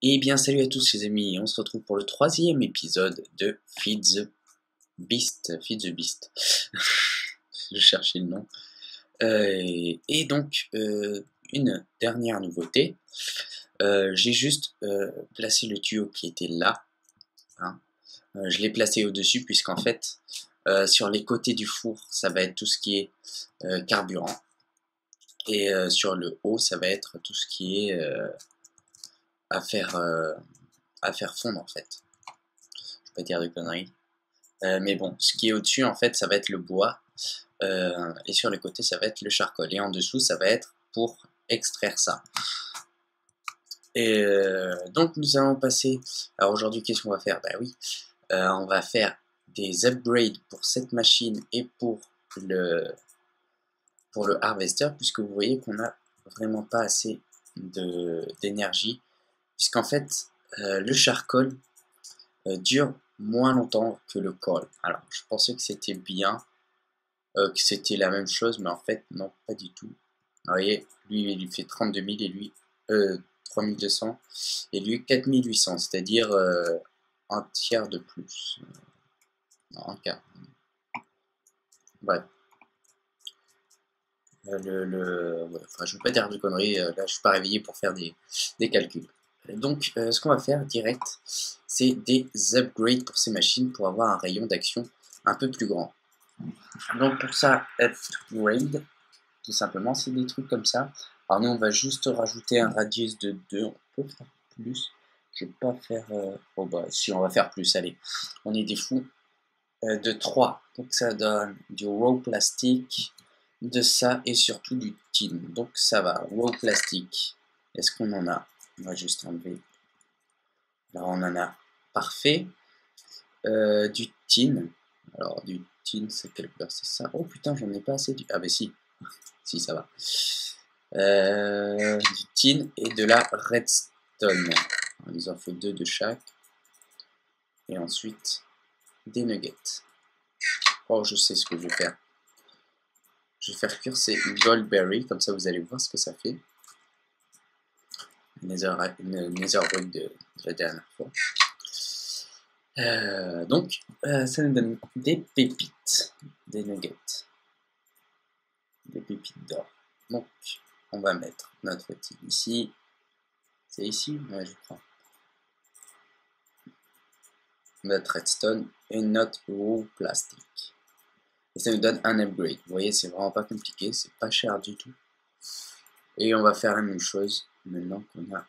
Eh bien, salut à tous les amis, on se retrouve pour le troisième épisode de Feed the Beast. Feed the Beast. Je cherchais le nom. Et donc, une dernière nouveauté. J'ai juste placé le tuyau qui était là. Hein. Je l'ai placé au-dessus puisqu'en fait, sur les côtés du four, ça va être tout ce qui est carburant. Et sur le haut, ça va être tout ce qui est à faire, euh, à faire fondre en fait. Je vais pas dire de conneries. Mais bon, ce qui est au-dessus, en fait, ça va être le bois. Et sur les côtés, ça va être le charcoal. Et en dessous, ça va être pour extraire ça. Et donc, nous allons passer... Alors aujourd'hui, qu'est-ce qu'on va faire? Ben oui, on va faire des upgrades pour cette machine et pour le harvester, puisque vous voyez qu'on n'a vraiment pas assez d'énergie. Puisqu'en fait, le charcoal dure moins longtemps que le coal. Alors, je pensais que c'était bien, que c'était la même chose, mais en fait, non, pas du tout. Vous voyez, lui, il lui fait 32 000 et lui, 3200, et lui, 4800, c'est-à-dire un tiers de plus. Non, un quart. Bref. Ouais, enfin, je ne veux pas dire de conneries, là, je ne suis pas réveillé pour faire des calculs. Donc, ce qu'on va faire direct, c'est des upgrades pour ces machines pour avoir un rayon d'action un peu plus grand. Donc, pour ça, upgrade, tout simplement, c'est des trucs comme ça. Alors nous, on va juste rajouter un radius de 2. On peut faire plus. Je vais pas faire... Oh bah si, on va faire plus, allez. On est des fous. De 3. Donc ça donne du raw plastique, de ça et surtout du tin. Donc ça va. Raw plastique. Est-ce qu'on en a? On va juste enlever. Là, on en a. Parfait. Du tin. Alors du tin, c'est quelle couleur? C'est ça. Oh putain, j'en ai pas assez du... Ah bah si. Si, ça va. Du tin et de la redstone. Il nous en faut 2 de chaque. Et ensuite, des nuggets. Oh, je sais ce que je vais faire. Je vais faire cuire ces goldberry, comme ça vous allez voir ce que ça fait. Netherwood de la dernière fois. Donc, ça nous donne des pépites, des nuggets, des pépites d'or. Donc, on va mettre notre tin ici. C'est ici? Ouais, je crois. Notre redstone et notre raw plastique. Et ça nous donne un upgrade. Vous voyez, c'est vraiment pas compliqué, c'est pas cher du tout. Et on va faire la même chose maintenant qu'on a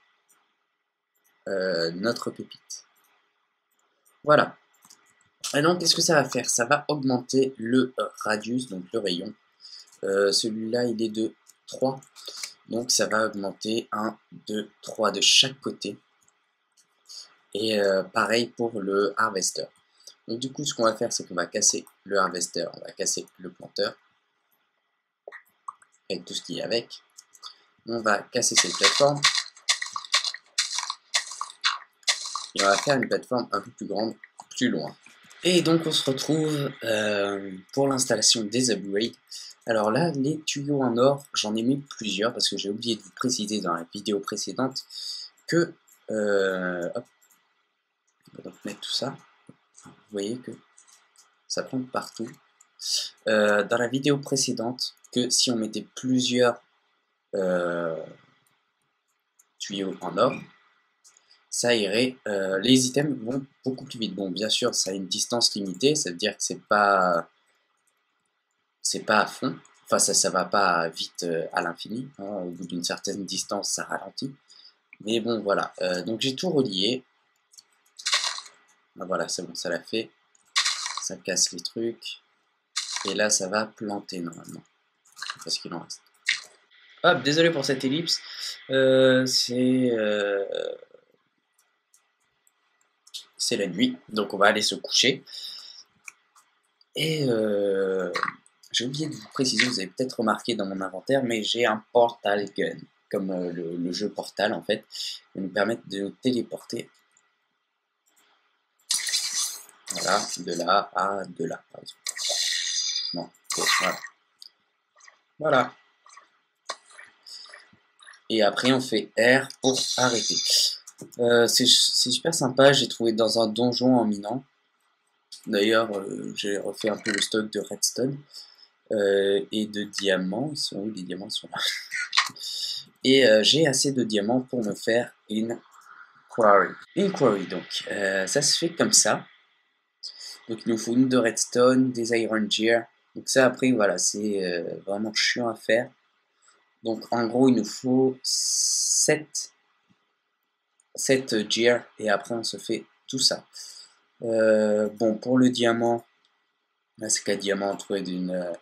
notre pépite. Voilà. Et donc, qu'est-ce que ça va faire? Ça va augmenter le radius, donc le rayon. Celui-là, il est de 3. Donc, ça va augmenter 1, 2, 3 de chaque côté. Et pareil pour le harvester. Donc, du coup, ce qu'on va faire, c'est qu'on va casser le harvester, on va casser le planteur. Et tout ce qui est avec. On va casser cette plateforme. Et on va faire une plateforme un peu plus grande, plus loin. Et donc on se retrouve pour l'installation des upgrades. Alors là, les tuyaux en or, j'en ai mis plusieurs parce que j'ai oublié de vous préciser dans la vidéo précédente que... hop, on va donc mettre tout ça. Vous voyez que ça prend partout. Dans la vidéo précédente, que si on mettait plusieurs tuyaux en or, ça irait, les items vont beaucoup plus vite. Bon, bien sûr, ça a une distance limitée, ça veut dire que c'est pas à fond. Enfin, ça va pas vite à l'infini. Hein. Au bout d'une certaine distance, ça ralentit. Mais bon, voilà. Donc j'ai tout relié. Ben, voilà, c'est bon, ça l'a fait. Ça casse les trucs. Et là, ça va planter normalement. Parce qu'il en reste. Hop, désolé pour cette ellipse. C'est la nuit. Donc on va aller se coucher. Et j'ai oublié de vous préciser, vous avez peut-être remarqué dans mon inventaire, mais j'ai un portal gun, comme le jeu Portal en fait, qui nous permet de nous téléporter. Voilà, de là à de là, par exemple. Bon, okay, voilà. Voilà. Et après, on fait R pour arrêter. C'est super sympa, j'ai trouvé dans un donjon en minant. D'ailleurs, j'ai refait un peu le stock de redstone et de diamants. Ils sont où les diamants? Ils sont là. Et j'ai assez de diamants pour me faire une quarry. Une quarry, donc. Ça se fait comme ça. Donc il nous faut une de redstone, des iron gear. Donc ça après voilà, c'est vraiment chiant à faire. Donc en gros il nous faut 7 gear et après on se fait tout ça. Bon pour le diamant, là c'est qu'un diamant entouré d'une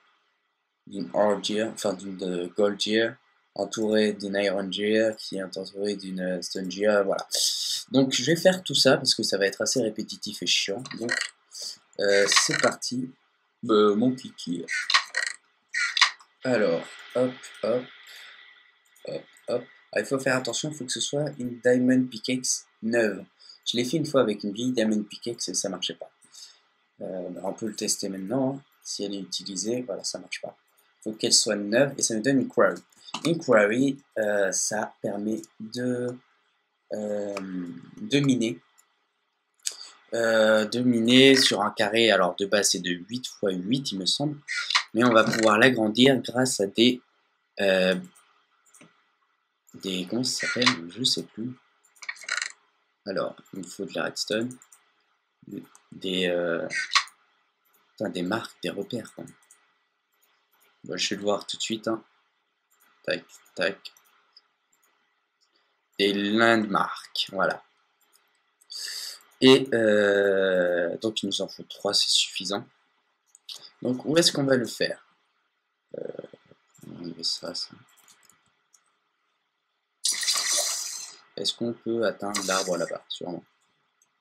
ore gear, enfin d'une gold gear, entouré d'une iron gear qui est entouré d'une stone gear, voilà. Donc je vais faire tout ça parce que ça va être assez répétitif et chiant. Donc c'est parti. Mon kiki. Alors, hop, hop, hop, hop. Ah, il faut faire attention, il faut que ce soit une Diamond Pickaxe neuve. Je l'ai fait une fois avec une vieille Diamond Pickaxe et ça marchait pas. On peut le tester maintenant. Hein. Si elle est utilisée, voilà, ça marche pas. Il faut qu'elle soit neuve et ça nous donne une quarry. Une quarry, ça permet de miner. De miner sur un carré, alors de base c'est de 8 x 8 il me semble, mais on va pouvoir l'agrandir grâce à comment ça s'appelle, je sais plus. Alors, il me faut de la redstone, des marques, des repères. Quoi. Bon, je vais le voir tout de suite. Hein. Tac, tac. Des landmarks, voilà. Et donc il nous en faut 3, c'est suffisant. Donc où est-ce qu'on va le faire? On va enlever ça. Est-ce qu'on peut atteindre l'arbre là-bas? Sûrement.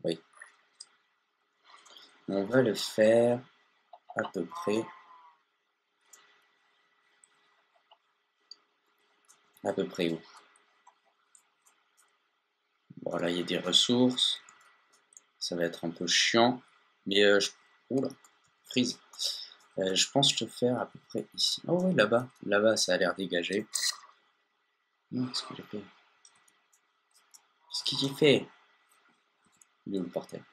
Oui. On va le faire à peu près. À peu près où? Bon, là, il y a des ressources. Ça va être un peu chiant. Mais oula, freeze. Je pense te faire à peu près ici. Oh oui, là-bas. Là-bas, ça a l'air dégagé. Non, qu'est-ce que j'ai fait? Qu'est-ce que j'ai fait? Il est où le portail?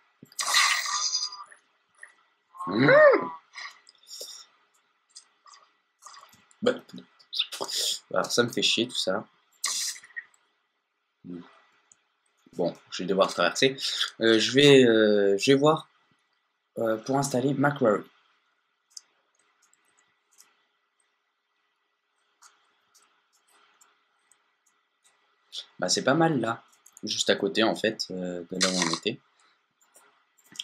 Bah, alors, ça me fait chier tout ça. Bon, je vais devoir traverser. Je vais voir pour installer ma quarry. Bah, c'est pas mal là, juste à côté en fait de là où on était.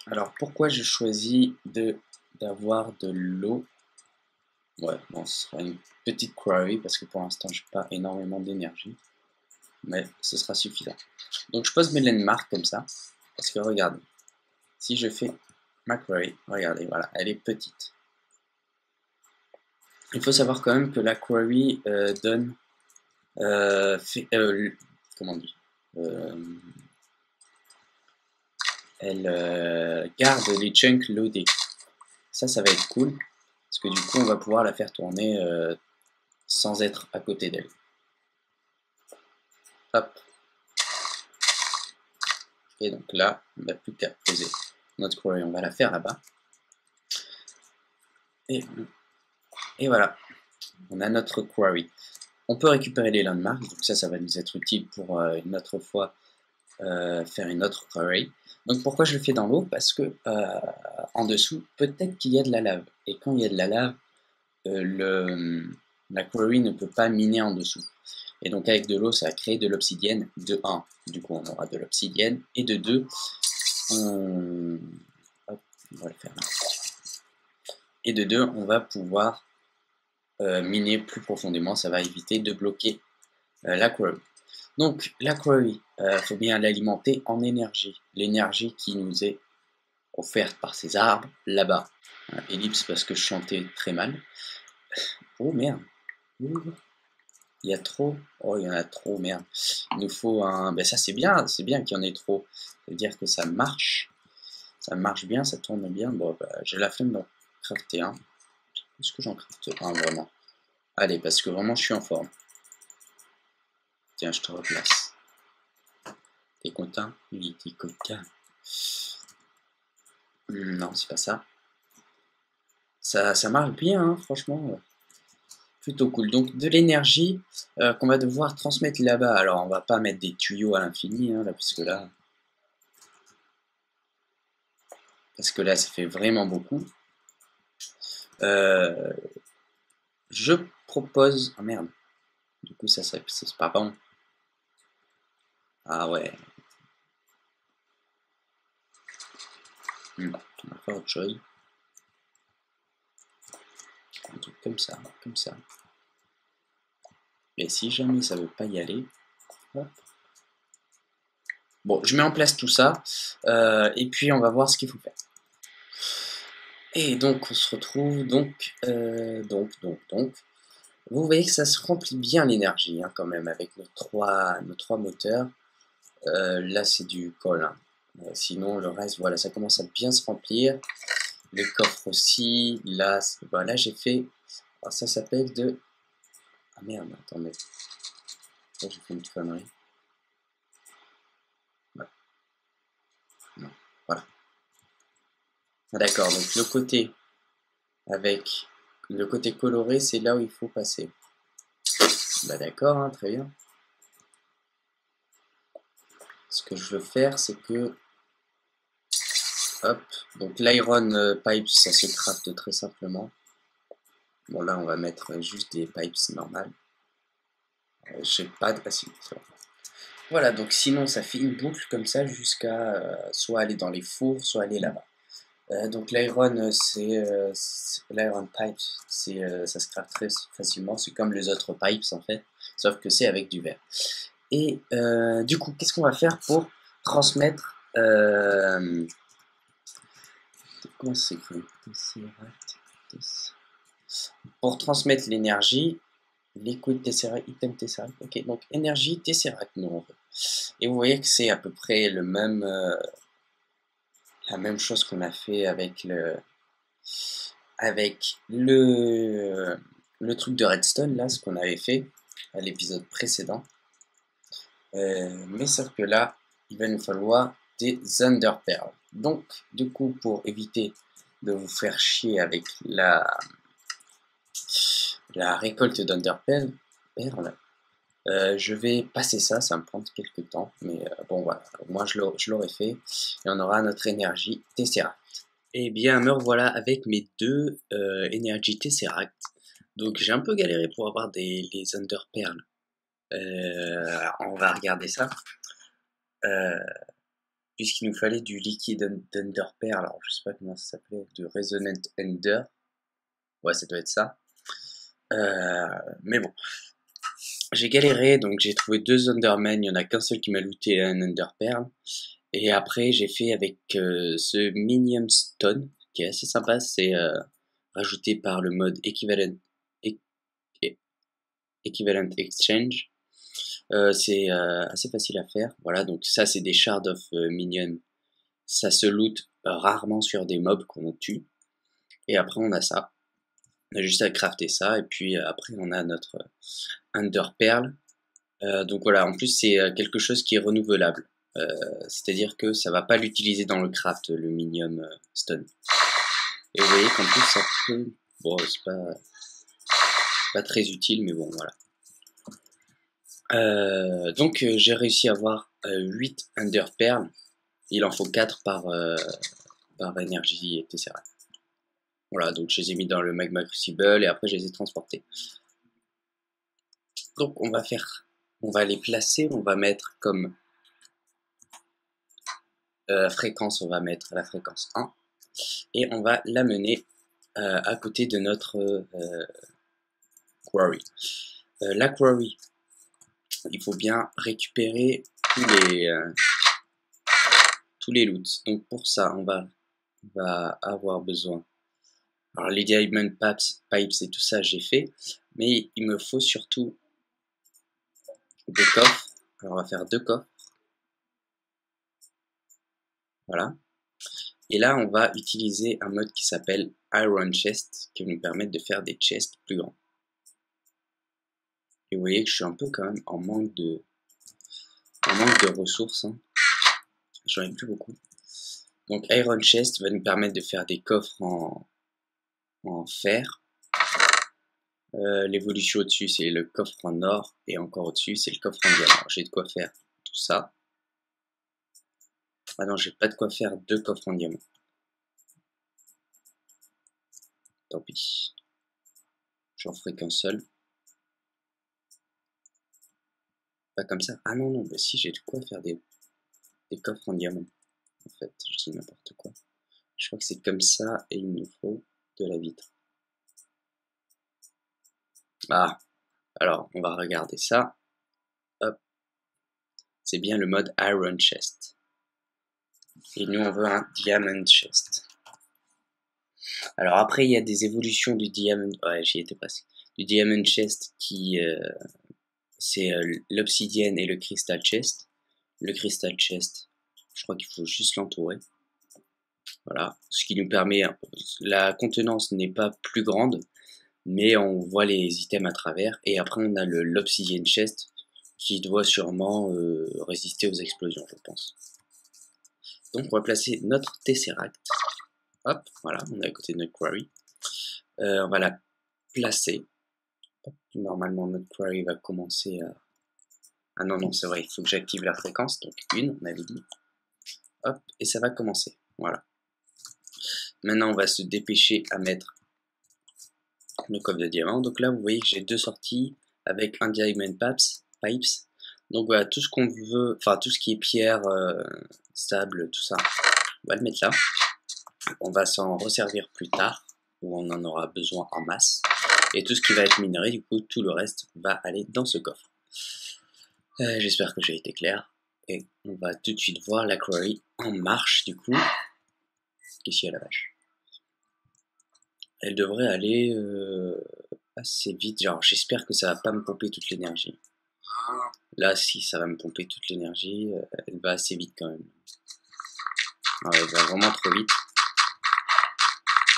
Alors pourquoi je choisis d'avoir de l'eau? Ouais, bon, ce sera une petite quarry parce que pour l'instant j'ai pas énormément d'énergie, mais ce sera suffisant. Donc je pose mes landmarks comme ça, parce que regardez, si je fais ma quarry, regardez, voilà, elle est petite. Il faut savoir quand même que la quarry donne, comment on dit, elle garde les chunks loadés. Ça va être cool, parce que du coup on va pouvoir la faire tourner sans être à côté d'elle. Hop. Et donc là, on n'a plus qu'à poser notre quarry, on va la faire là-bas. Et voilà, on a notre quarry. On peut récupérer les landmarks, donc ça va nous être utile pour une autre fois faire une autre quarry. Donc pourquoi je le fais dans l'eau? Parce que en dessous, peut-être qu'il y a de la lave. Et quand il y a de la lave, la quarry ne peut pas miner en dessous. Et donc avec de l'eau, ça va créer de l'obsidienne de 1. Du coup, on aura de l'obsidienne. Et de 2, on va le faire là. Et de 2, on va pouvoir miner plus profondément. Ça va éviter de bloquer la quarry. Donc la quarry, faut bien l'alimenter en énergie. L'énergie qui nous est offerte par ces arbres là-bas. Ellipse parce que je chantais très mal. Oh merde. Il y a trop. Oh, il y en a trop, merde. Il nous faut un. Ben ça c'est bien qu'il y en ait trop. Ça veut dire que ça marche. Ça marche bien, ça tourne bien. Bon, bah, j'ai la flemme d'en crafter un. Est-ce que j'en crafte un vraiment? Allez, parce que vraiment je suis en forme. Tiens, je te replace. T'es content? Oui, t'es content. Non, c'est pas ça. Ça marche bien, hein, franchement. Plutôt cool. Donc de l'énergie qu'on va devoir transmettre là-bas. Alors on va pas mettre des tuyaux à l'infini, hein, là, parce que là ça fait vraiment beaucoup. Euh, je propose. Ah merde. Du coup c'est pas bon. Ah ouais. On va faire autre chose. Un truc comme ça, comme ça. Et si jamais ça veut pas y aller, hop. Bon, je mets en place tout ça, et puis on va voir ce qu'il faut faire. Et donc on se retrouve, donc. Vous voyez que ça se remplit bien l'énergie, hein, quand même, avec nos trois moteurs. Là c'est du colle, hein. Sinon le reste, voilà, ça commence à bien se remplir. Les coffres aussi, là, voilà, j'ai fait, alors ça s'appelle de... Ah merde, attendez, j'ai fait une connerie. Ouais. Non, voilà. Ah, d'accord, donc le côté coloré, c'est là où il faut passer. Bah d'accord, hein, très bien. Ce que je veux faire, c'est que... Hop, donc l'iron pipes, ça se crafte très simplement. Bon là, on va mettre juste des pipes normales. J'ai pas de... Ah, si, voilà, donc sinon, ça fait une boucle comme ça jusqu'à soit aller dans les fours, soit aller là-bas. Donc l'iron, l'iron pipe, ça se craft très facilement. C'est comme les autres pipes en fait, sauf que c'est avec du verre. Et du coup, qu'est-ce qu'on va faire pour transmettre comment c'est écrit? Pour transmettre l'énergie, liquid tesseract, item tesseract. Ok, donc énergie tesseract, nous on veut. Et vous voyez que c'est à peu près la même chose qu'on a fait avec le truc de redstone, là, ce qu'on avait fait à l'épisode précédent. Mais sauf que là, il va nous falloir des Underpearls. Donc, du coup, pour éviter de vous faire chier avec la récolte d'Underpearls, je vais passer ça va me prendre quelques temps, mais bon voilà, moi je l'aurais fait, et on aura notre énergie Tesseract. Et bien me revoilà avec mes deux Energy Tesseract. Donc j'ai un peu galéré pour avoir les Underpearls. On va regarder ça. Euh, Puisqu'il nous fallait du liquide Underpearl, alors je sais pas comment ça s'appelait, de Resonant Ender. Ouais, ça doit être ça. Mais bon, j'ai galéré, donc j'ai trouvé deux Undermen, il y en a qu'un seul qui m'a looté un Underpearl. Et après, j'ai fait avec ce Minium Stone, qui est assez sympa, c'est rajouté par le mode Equivalent Exchange. C'est assez facile à faire. Voilà, donc ça, c'est des Shards of Minion. Ça se loot rarement sur des mobs qu'on tue. Et après, on a ça. On a juste à crafter ça. Et puis après, on a notre Underpearl. Donc voilà, en plus, c'est quelque chose qui est renouvelable. C'est-à-dire que ça va pas l'utiliser dans le craft, le Minium Stone. Et vous voyez qu'en plus, ça peut... Bon, c'est pas très utile, mais bon, voilà. Donc j'ai réussi à avoir 8 Underpearls. Il en faut 4 par énergie etc. Voilà, donc je les ai mis dans le Magma Crucible et après je les ai transportés. Donc on va les placer, on va mettre comme fréquence, on va mettre la fréquence 1 et on va l'amener à côté de notre quarry. La quarry, il faut bien récupérer tous les loots. Donc pour ça, on va avoir besoin. Alors les diamond pipes et tout ça, j'ai fait, mais il me faut surtout des coffres. Alors on va faire 2 coffres. Voilà. Et là, on va utiliser un mode qui s'appelle Iron Chest, qui va nous permettre de faire des chests plus grands. Et vous voyez que je suis un peu quand même en manque de ressources, hein. j'en ai plus beaucoup. Donc Iron Chest va nous permettre de faire des coffres en fer. L'évolution au-dessus, c'est le coffre en or. Et encore au-dessus, c'est le coffre en diamant. J'ai de quoi faire tout ça. Ah non, j'ai pas de quoi faire 2 coffres en diamant. Tant pis. J'en ferai qu'un seul. Pas comme ça. Ah non, non, bah si, j'ai de quoi faire des coffres en diamant. En fait, je dis n'importe quoi. Je crois que c'est comme ça et il nous faut de la vitre. Ah, alors, on va regarder ça. Hop. C'est bien le mode Iron Chest. Et nous, on veut un Diamond Chest. Alors après, il y a des évolutions du Diamond... Ouais, j'y étais presque. Du Diamond Chest qui... c'est l'Obsidienne et le Crystal Chest. Le Crystal Chest, je crois qu'il faut juste l'entourer. Voilà. Ce qui nous permet... La contenance n'est pas plus grande, mais on voit les items à travers. Et après, on a l'Obsidian Chest qui doit sûrement résister aux explosions, je pense. Donc, on va placer notre Tesseract. Hop, voilà, on est à côté de notre quarry. On va la placer. Hop, normalement, notre quarry va commencer à... Ah non, non, c'est vrai, il faut que j'active la fréquence. Donc, 1, on avait dit. Hop, et ça va commencer. Voilà. Maintenant, on va se dépêcher à mettre le coffre de diamant. Donc là, vous voyez que j'ai 2 sorties avec un diamond pipes. Donc voilà, tout ce qu'on veut, enfin tout ce qui est pierre, sable, tout ça, on va le mettre là. On va s'en resservir plus tard, où on en aura besoin en masse. Et tout ce qui va être minerai, du coup, tout le reste va aller dans ce coffre. J'espère que j'ai été clair. Et on va tout de suite voir la quarry en marche, du coup. Qu'est-ce qu'il y a la vache? Elle devrait aller assez vite. Genre, j'espère que ça va pas me pomper toute l'énergie. Là, si ça va me pomper toute l'énergie, elle va assez vite quand même. Alors, elle va vraiment trop vite.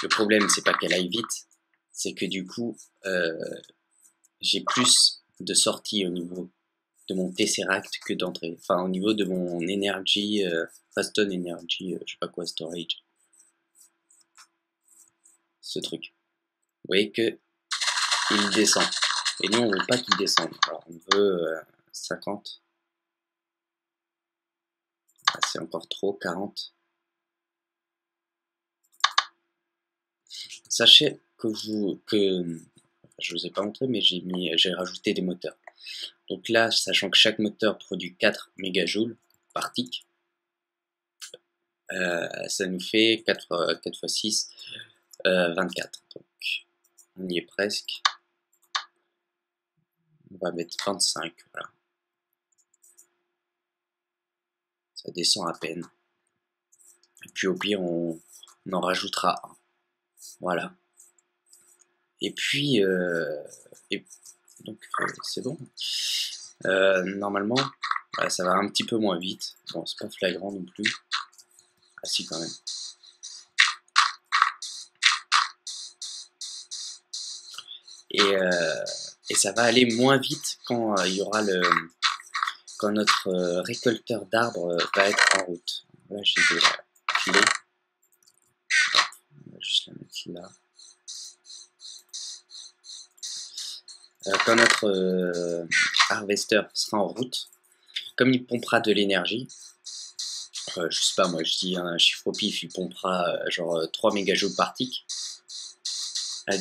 Le problème, c'est pas qu'elle aille vite, c'est que du coup, j'ai plus de sorties au niveau de mon Tesseract que d'entrée. Enfin, au niveau de mon Energy, Faston Energy, je sais pas quoi, Storage. Ce truc. Vous voyez que il descend. Et nous, on veut pas qu'il descende. Alors, on veut 50. Ah, c'est encore trop, 40. Sachez que je vous ai pas montré, mais j'ai rajouté des moteurs. Donc là, sachant que chaque moteur produit 4 mégajoules par tick, ça nous fait 4 x 6, 24. Donc on y est presque. On va mettre 25, voilà. Ça descend à peine. Et puis au pire, on en rajoutera un. Voilà. Et puis, donc c'est bon. Normalement, ça va un petit peu moins vite. Bon, c'est pas flagrant non plus. Ah si, quand même. Et ça va aller moins vite quand il y aura quand notre récolteur d'arbres va être en route. Là, j'ai de la clé. On va juste la mettre là. Quand notre harvester sera en route, comme il pompera de l'énergie, je sais pas, moi je dis un chiffre au pif, il pompera genre 3 mégajoules par tick.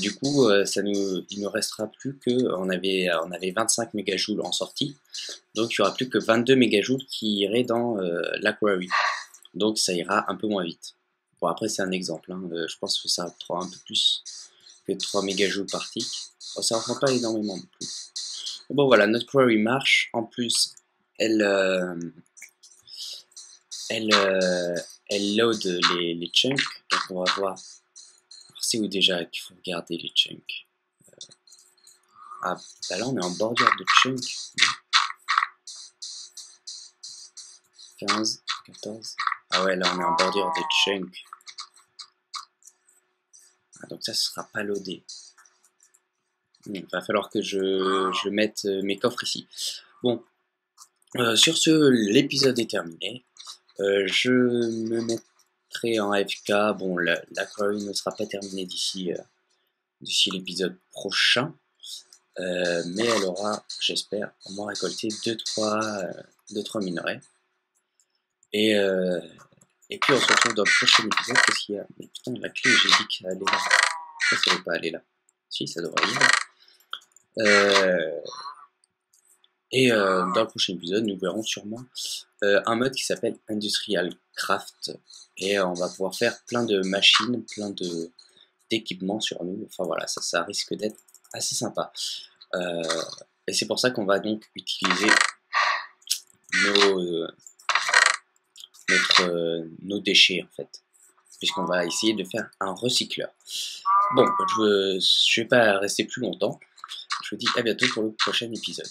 Du coup, il ne restera plus que, on avait 25 mégajoules en sortie, donc il n'y aura plus que 22 mégajoules qui iraient dans la quarry. Donc ça ira un peu moins vite. Bon, après c'est un exemple, hein. Je pense que ça prend un peu plus que 3 mégajoules par tick. Bon, ça ne prend pas énormément non plus. Bon voilà, notre quarry marche. En plus, elle load les chunks. Donc on va voir. C'est où déjà qu'il faut regarder les chunks. Ah, bah là on est en bordure de chunks. 15, 14. Ah ouais, là on est en bordure de chunks. Ah, donc ça, ce sera pas loadé. Il va falloir que je mette mes coffres ici. Bon, sur ce, l'épisode est terminé. Je me mettrai en AFK. Bon, l'aquarium ne sera pas terminé d'ici l'épisode prochain. Mais elle aura, j'espère, au moins récolté 2-3 minerais. Et puis on se retrouve dans le prochain épisode. Qu'est-ce qu'il y a? Mais putain, la clé, j'ai dit qu'elle allait là. Pourquoi ça ne veut pas aller là? Si, ça devrait y aller. Dans le prochain épisode, nous verrons sûrement un mode qui s'appelle Industrial Craft. Et on va pouvoir faire plein de machines, plein d'équipements sur nous. Enfin voilà, ça risque d'être assez sympa. Et c'est pour ça qu'on va donc utiliser nos déchets en fait, puisqu'on va essayer de faire un recycleur. Bon, je vais pas rester plus longtemps. Je vous dis à bientôt pour le prochain épisode.